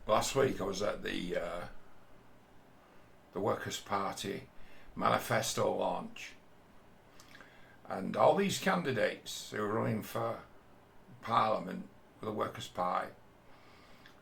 last week I was at the Workers' Party manifesto launch, and all these candidates who are running for Parliament for the Workers' Party,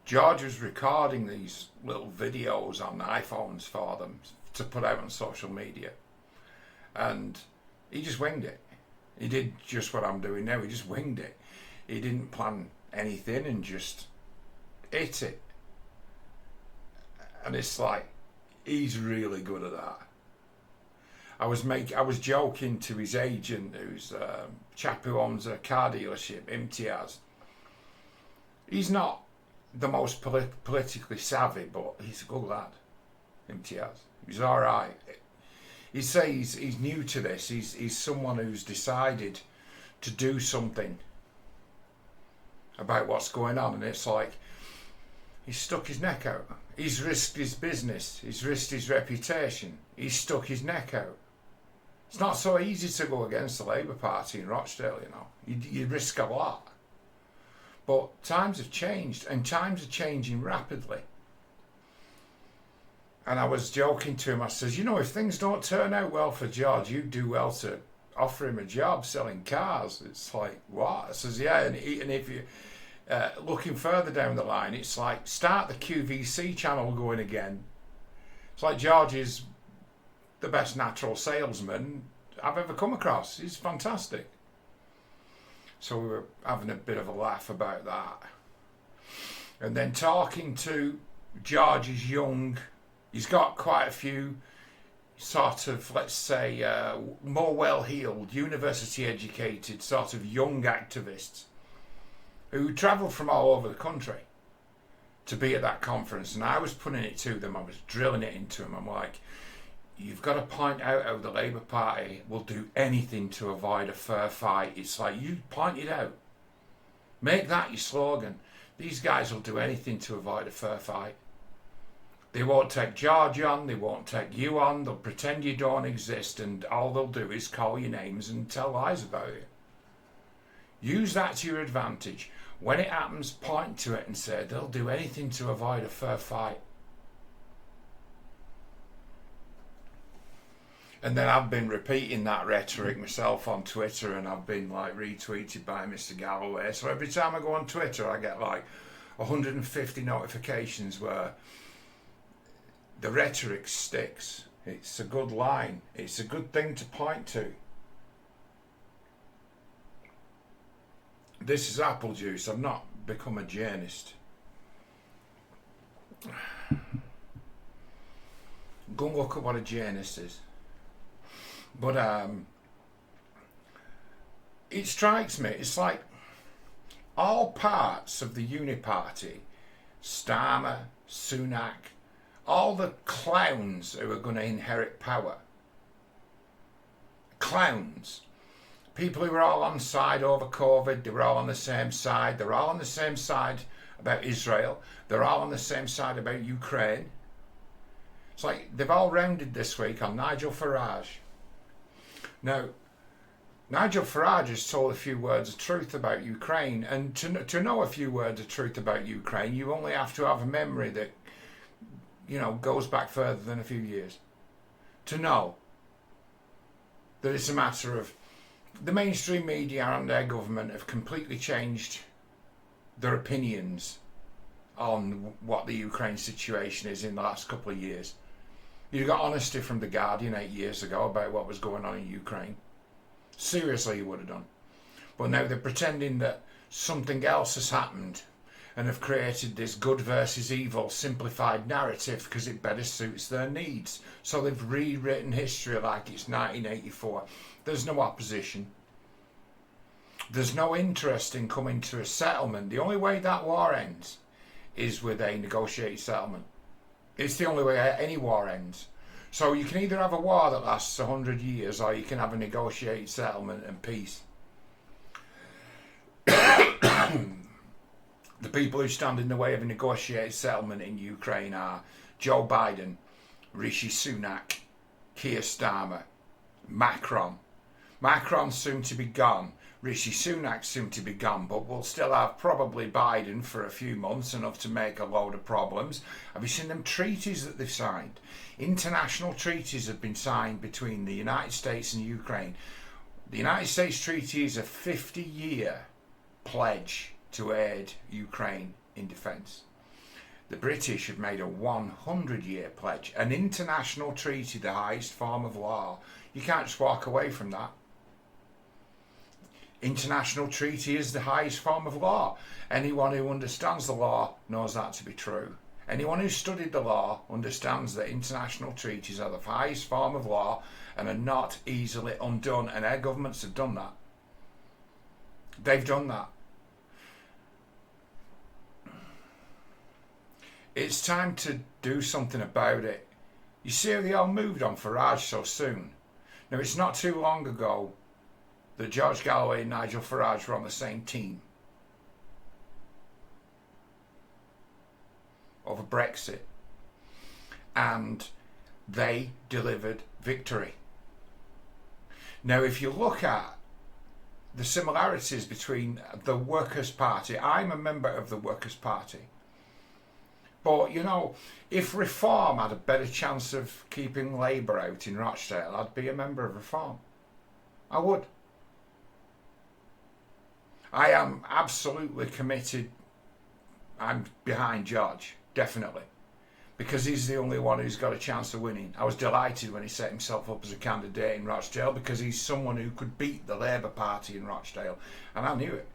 George was recording these little videos on iPhones for them to put out on social media, and he just winged it. He did just what I'm doing now. He just winged it. He didn't plan anything and just hit it. And it's like, he's really good at that. I was joking to his agent, who's a chap who owns a car dealership, Imtiaz. He's not the most politically savvy, but he's a good lad, Imtiaz. He's all right. He says he's new to this. He's someone who's decided to do something about what's going on, and it's like he's stuck his neck out. He's risked his business. He's risked his reputation. He's stuck his neck out. It's not so easy to go against the Labour Party in Rochdale, you know. You risk a lot. But times have changed, and times are changing rapidly. And I was joking to him, I says, you know, if things don't turn out well for George, you'd do well to offer him a job selling cars. It's like, what? I says, yeah, and if you looking further down the line, it's like, start the QVC channel going again. It's like George is the best natural salesman I've ever come across. He's fantastic. So we were having a bit of a laugh about that. And then talking to George is young. He's got quite a few sort of, let's say, more well-heeled, university-educated, sort of young activists who travelled from all over the country to be at that conference. And I was putting it to them, I was drilling it into them. I'm like, you've got to point out how the Labour Party will do anything to avoid a fair fight. It's like, you point it out. Make that your slogan. These guys will do anything to avoid a fair fight. They won't take George on, they won't take you on, they'll pretend you don't exist, and all they'll do is call your names and tell lies about you. Use that to your advantage. When it happens, point to it and say, they'll do anything to avoid a fair fight. And then I've been repeating that rhetoric myself on Twitter, and I've been like retweeted by Mr. Galloway. So every time I go on Twitter, I get like 150 notifications where the rhetoric sticks. It's a good line. It's a good thing to point to. This is apple juice. I've not become a Janist. Go and look at what a Janist is. But it strikes me, it's like all parts of the Uniparty, Starmer, Sunak, all the clowns who are going to inherit power. Clowns. People who were all on side over COVID, they were all on the same side. They're all on the same side about Israel. They're all on the same side about Ukraine. It's like they've all rounded this week on Nigel Farage. Now, Nigel Farage has told a few words of truth about Ukraine, and to know a few words of truth about Ukraine, you only have to have a memory that, you know, goes back further than a few years. To know that it's a matter of the mainstream media and their government have completely changed their opinions on what the Ukraine situation is in the last couple of years. You got honesty from The Guardian 8 years ago about what was going on in Ukraine. Seriously, you would have done. But now they're pretending that something else has happened and have created this good versus evil simplified narrative because it better suits their needs. So they've rewritten history like it's 1984. There's no opposition. There's no interest in coming to a settlement. The only way that war ends is with a negotiated settlement. It's the only way any war ends. So you can either have a war that lasts 100 years or you can have a negotiated settlement and peace. The people who stand in the way of a negotiated settlement in Ukraine are Joe Biden, Rishi Sunak, Keir Starmer, Macron. Macron's soon to be gone, Rishi Sunak soon to be gone, but we'll still have probably Biden for a few months, enough to make a load of problems. Have you seen them treaties that they've signed? International treaties have been signed between the United States and Ukraine. The United States treaty is a 50-year pledge to aid Ukraine in defence. The British have made a 100-year pledge. An international treaty, the highest form of law. You can't just walk away from that. International treaty is the highest form of law. Anyone who understands the law knows that to be true. Anyone who's studied the law understands that international treaties are the highest form of law and are not easily undone. And our governments have done that. They've done that. It's time to do something about it. You see how they all moved on Farage so soon? Now, it's not too long ago that George Galloway and Nigel Farage were on the same team over Brexit, and they delivered victory. Now, if you look at the similarities between the Workers' Party, I'm a member of the Workers' Party, but you know, if Reform had a better chance of keeping Labour out in Rochdale, I'd be a member of Reform. I would. I am absolutely committed. I'm behind George, definitely, because he's the only one who's got a chance of winning. I was delighted when he set himself up as a candidate in Rochdale, because he's someone who could beat the Labour Party in Rochdale, and I knew it.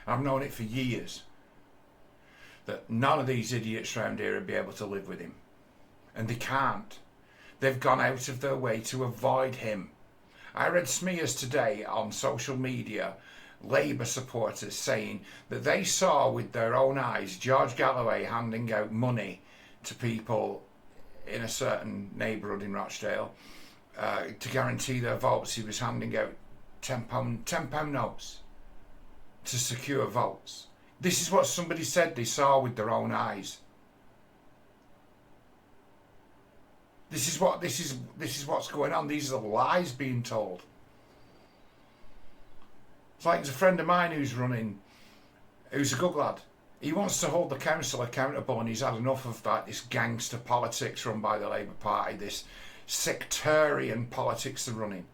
I've known it for years, that none of these idiots around here would be able to live with him, and they can't. They've gone out of their way to avoid him. I read smears today on social media, Labour supporters saying that they saw with their own eyes George Galloway handing out money to people in a certain neighbourhood in Rochdale to guarantee their votes. He was handing out £10 notes to secure votes. This is what somebody said they saw with their own eyes. This is what's going on. These are the lies being told. It's like there's a friend of mine who's a good lad. He wants to hold the council accountable, and he's had enough of that, this gangster politics run by the Labour Party, this sectarian politics they're running.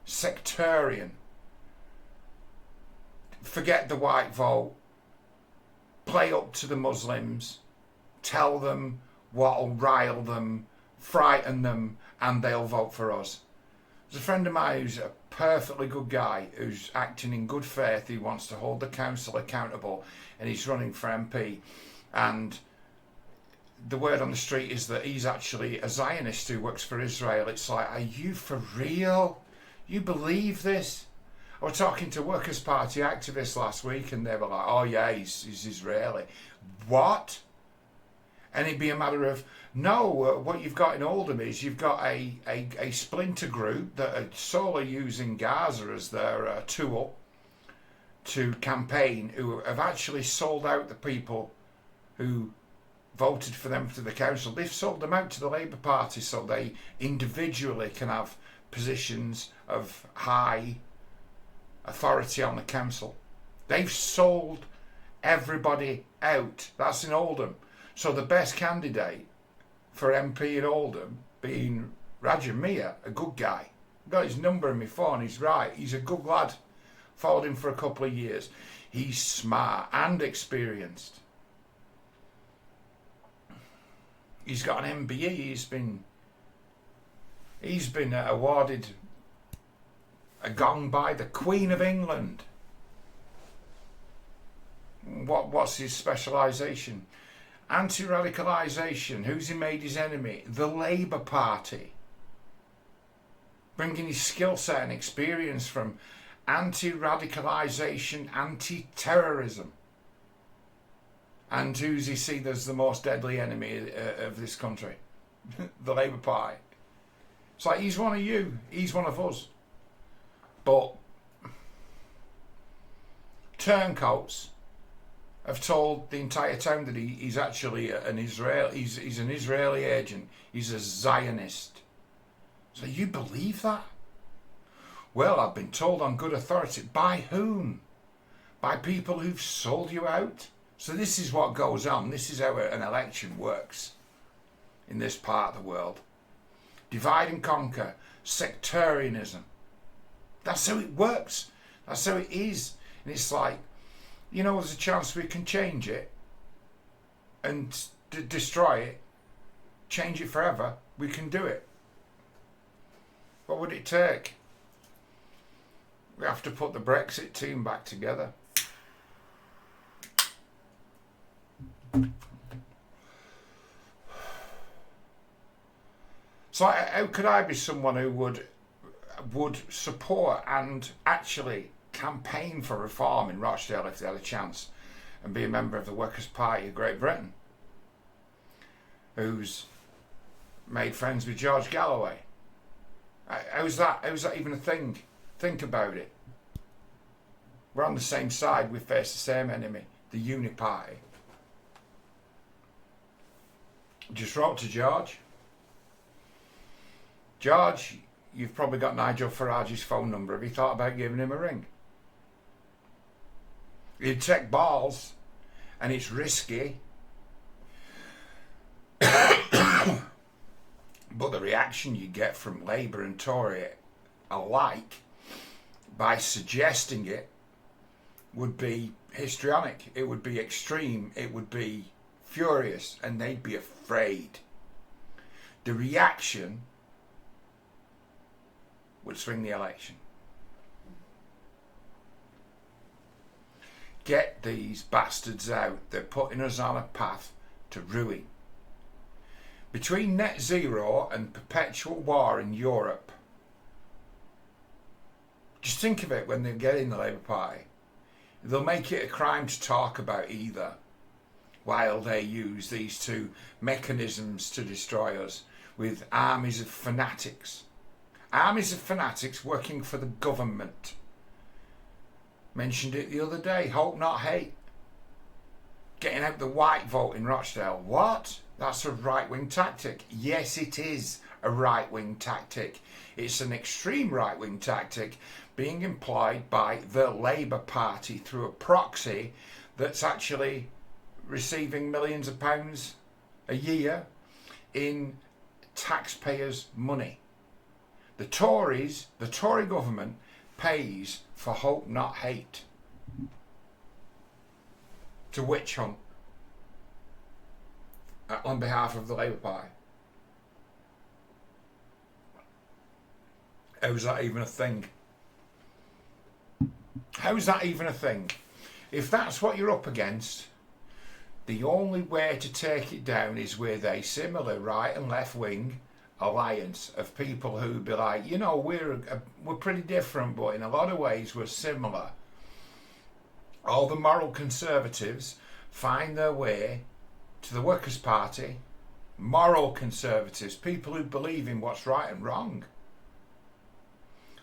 Sectarian. Forget the white vote. Play up to the Muslims. Tell them what'll rile them, frighten them, and they'll vote for us. There's a friend of mine who's a perfectly good guy, who's acting in good faith. He wants to hold the council accountable, and he's running for MP. And the word on the street is that he's actually a Zionist who works for Israel. It's like, are you for real? You believe this? I was talking to Workers' Party activists last week, and they were like, oh yeah, he's Israeli. What? And it'd be a matter of, no, what you've got in Oldham is you've got a splinter group that are solely using Gaza as their tool to campaign, who have actually sold out the people who voted for them to the council. They've sold them out to the Labour Party so they individually can have positions of high authority on the council. They've sold everybody out. That's in Oldham. So the best candidate for MP in Oldham being Raja Mia, a good guy. Got his number in my phone, he's right. He's a good lad. Followed him for a couple of years. He's smart and experienced. He's got an MBE. He's been awarded a gong by the Queen of England. What's his specialisation? Anti-radicalisation. Who's he made his enemy? The Labour Party. Bringing his skill set and experience from anti-radicalisation, anti-terrorism. And who's he seen as the most deadly enemy of this country? The Labour Party. It's like, he's one of you, he's one of us. But turncoats have told the entire town that he's actually an Israeli. He's an Israeli agent. He's a Zionist. So you believe that? Well, I've been told on good authority. By whom? By people who've sold you out. So this is what goes on. This is how an election works in this part of the world. Divide and conquer. Sectarianism. That's how it works. That's how it is. And it's like, you know, there's a chance we can change it and destroy it, change it forever. We can do it. What would it take? We have to put the Brexit team back together. So how could I be someone who would support and actually campaign for reform in Rochdale if they had a chance, and be a member of the Workers' Party of Great Britain, who's made friends with George Galloway? How's that even a thing? Think about it. We're on the same side. We face the same enemy, the Uni Party. Just wrote to George. George, you've probably got Nigel Farage's phone number. Have you thought about giving him a ring? It'd take balls, and it's risky. But the reaction you get from Labour and Tory alike by suggesting it would be histrionic. It would be extreme. It would be furious, and they'd be afraid. The reaction would swing the election. Get these bastards out. They're putting us on a path to ruin. Between net zero and perpetual war in Europe, just think of it when they get in the Labour Party. They'll make it a crime to talk about either, while they use these two mechanisms to destroy us with armies of fanatics. Armies of fanatics working for the government. Mentioned it the other day. Hope not hate. Getting out the white vote in Rochdale. What? That's a right-wing tactic. Yes, it is a right-wing tactic. It's an extreme right-wing tactic being employed by the Labour Party through a proxy that's actually receiving millions of pounds a year in taxpayers' money. The Tories, the Tory government, pays for hope not hate. To witch hunt on behalf of the Labour Party. How's that even a thing? How's that even a thing? If that's what you're up against, the only way to take it down is with a similar right and left wing alliance of people who be like, you know, we're pretty different, but in a lot of ways we're similar. All the moral conservatives find their way to the Workers' Party. Moral conservatives, people who believe in what's right and wrong.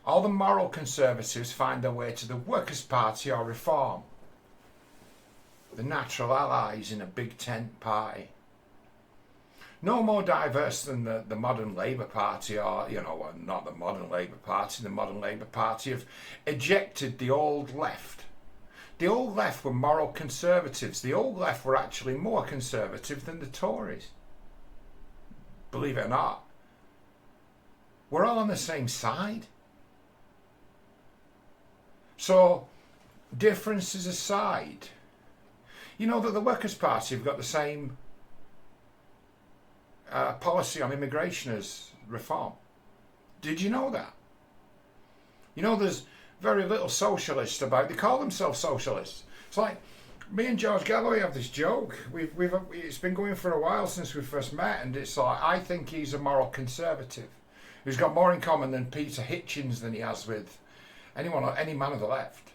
All the moral conservatives find their way to the Workers' Party or Reform. The natural allies in a big tent party. No more diverse than the modern Labour Party, or, you know, not the modern Labour Party. The modern Labour Party have ejected the old left. The old left were moral conservatives. The old left were actually more conservative than the Tories. Believe it or not. We're all on the same side. So, differences aside, you know that the Workers' Party have got the same policy on immigration as Reform. Did you know that? You know, there's very little socialist about. They call themselves socialists. It's like me and George Galloway have this joke. It's been going for a while since we first met, and it's like, I think he's a moral conservative who's got more in common than Peter Hitchens than he has with any man of the left.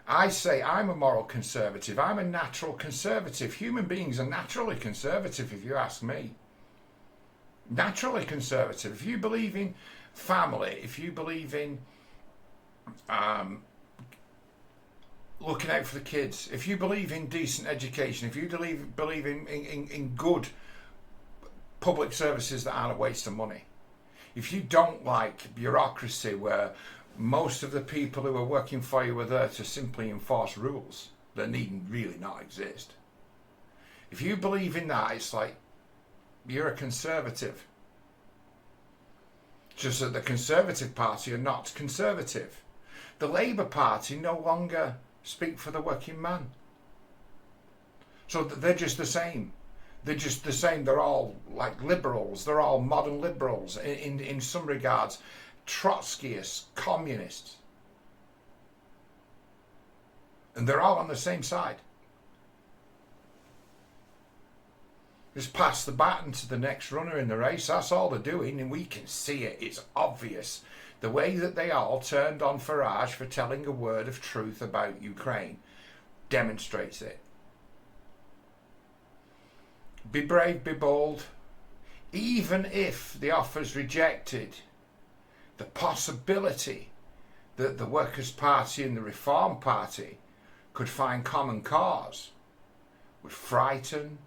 I say I'm a moral conservative. I'm a natural conservative. Human beings are naturally conservative, if you ask me. Naturally conservative. If you believe in family, if you believe in looking out for the kids, if you believe in decent education, if you believe in good public services that aren't a waste of money, if you don't like bureaucracy where most of the people who are working for you are there to simply enforce rules that need really not exist, if you believe in that, it's like you're a conservative. Just that the Conservative Party are not conservative. The Labour Party no longer speak for the working man. So they're just the same. They're just the same. They're all like liberals. They're all modern liberals in some regards. Trotskyists, communists. And they're all on the same side. Just pass the baton to the next runner in the race. That's all they're doing, and we can see it. It's obvious. The way that they all turned on Farage for telling a word of truth about Ukraine demonstrates it. Be brave, be bold. Even if the offer's rejected, the possibility that the Workers' Party and the Reform Party could find common cause would frighten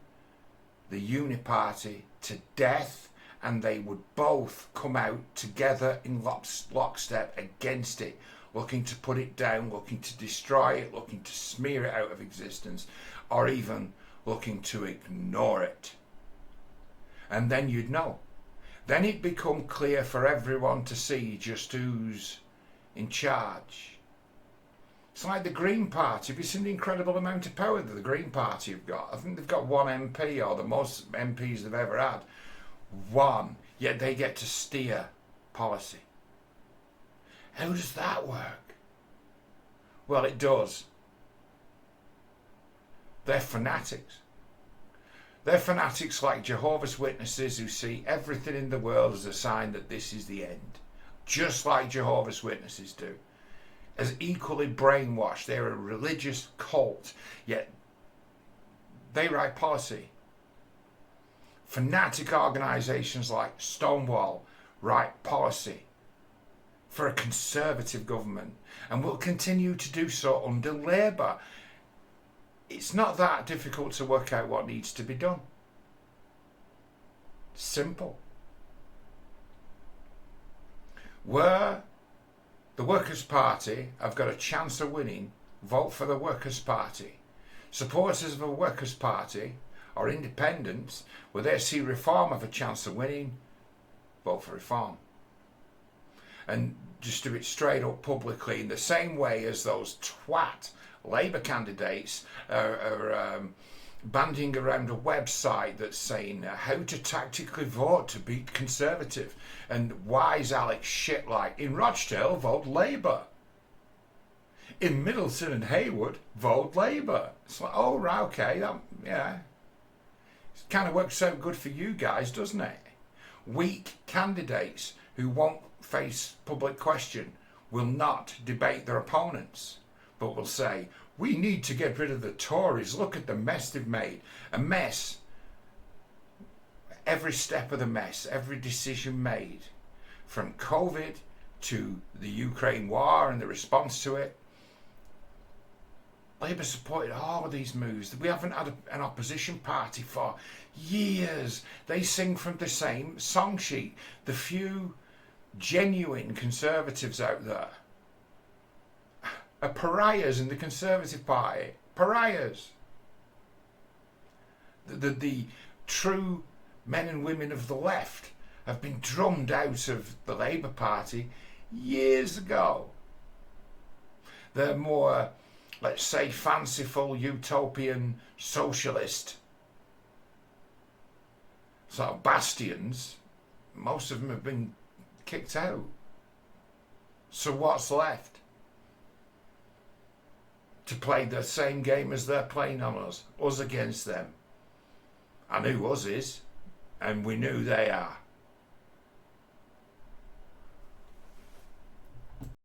the Uniparty to death, and they would both come out together in lockstep against it, looking to put it down, looking to destroy it, looking to smear it out of existence, or even looking to ignore it. And then you'd know. Then it'd become clear for everyone to see just who's in charge. It's like the Green Party. Have you seen the incredible amount of power that the Green Party have got? I think they've got one MP, or the most MPs they've ever had. One. Yet they get to steer policy. How does that work? Well, it does. They're fanatics. They're fanatics like Jehovah's Witnesses who see everything in the world as a sign that this is the end. Just like Jehovah's Witnesses do. As equally brainwashed. They're a religious cult, yet they write policy. Fanatic organisations like Stonewall write policy for a conservative government, and will continue to do so under Labour. It's not that difficult to work out what needs to be done. Simple. Where the Workers' Party have got a chance of winning, vote for the Workers' Party. Supporters of a Workers' Party or independents, where they see Reform have a chance of winning, vote for Reform. And just do it straight up publicly, in the same way as those twat Labour candidates are banding around a website that's saying how to tactically vote to beat Conservative, and wise Alex shit like in Rochdale vote Labour, in Middleton and Haywood vote Labour. It's like, oh right, okay, yeah, it kind of works out good for you guys, doesn't it? Weak candidates who won't face public question will not debate their opponents, but will say, we need to get rid of the Tories. Look at the mess they've made. A mess. Every step of the mess, every decision made, from COVID to the Ukraine war and the response to it. Labour supported all of these moves. We haven't had an opposition party for years. They sing from the same song sheet. The few genuine Conservatives out there are pariahs in the Conservative Party. Pariahs. The true men and women of the left have been drummed out of the Labour Party years ago. They're more, let's say, fanciful, utopian, socialist sort of bastions. Most of them have been kicked out. So what's left? To play the same game as they're playing on us against them. I knew us is, and we knew they are.